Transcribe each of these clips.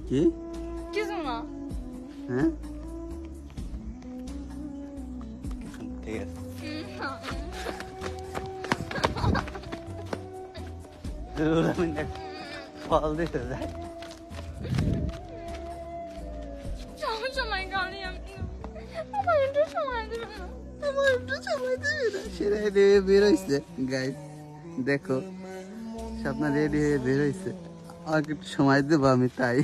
কি কিছু না। হ্যাঁ ঠিক আছে ফল দিতে যায় সবসময় গালি আমি আমার একটু সময় দেবে না। সে রেডি হয়ে বেরোইছে গাইস, দেখো স্বপ্ন রেডি হয়ে বেরোইছে, আমাকে একটু সময় দেবো, আমি তাই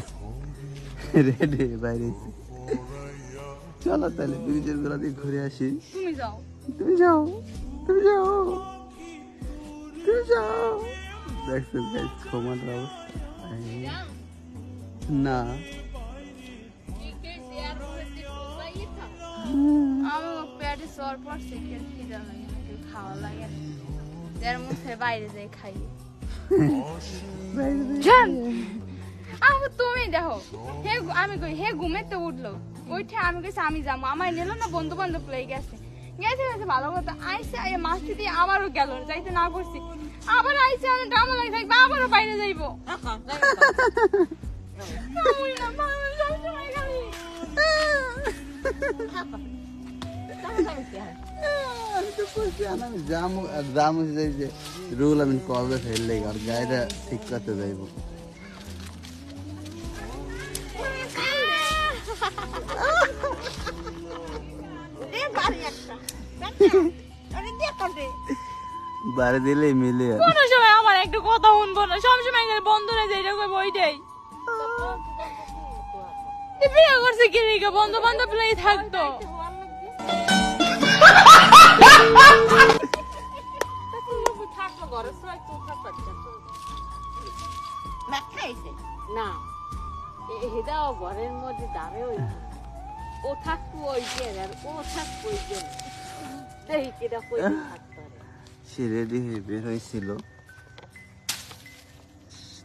রেডি হয়ে বাইরেছি। চলো তাহলে ব্রিজের গোড়া দিয়ে ঘুরে আসি। তুমি যাও, তুমি যাও, তুমি যাও, তুমি যাও। দেখছো গাইস ক্ষমার অবস্থা না। আমার পেটে জ্বর পড়ছে, খিদা লাগে, খাওয়া লাগে, এর মধ্যে বাইরে যাই খাই। আমি তুমি দেখো হে, আমি কই হে ঘুমেতে উঠলো, ওইটা আমি কইছি আমি যাবো, আমার নিল না, বন্ধু বান্ধব লই গেছে, গেছে গেছে ভালো কথা, আইসে আইয়া মাছটি দিয়ে আমারও গেল, যাইতে না করছি, আবার আইসে আমি ড্রামা লাগে থাকবে, আবারও বাইরে যাইবো। রুল আমি কবে ফেললে আর গাড়িটা ঠিক করতে যাইব। বাড়ি দিলে মিলে কোন সময় আমার একটু কথা শুনবো না, সবসময় বন্ধুরা যেটা করবো ওইটাই। বিয়ে করছে কি রেখে বন্ধু বান্ধব থাকতো। না এটাও ঘরের মধ্যে দাঁড়ে ওই ও থাকতো ওই যে আর ও থাকতো ওই যে কেটা কই থাকতো। সে রেডি হয়ে বের হয়েছিল,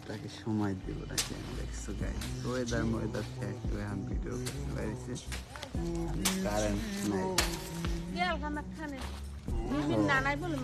তাকে সময় দেব নাকি আমি। দেখছো গাইস ওয়েদার ময়েদার একটু এখন ভিডিও করতে পারিছে, কারেন্ট নাই। খানা খানে নানাই বলে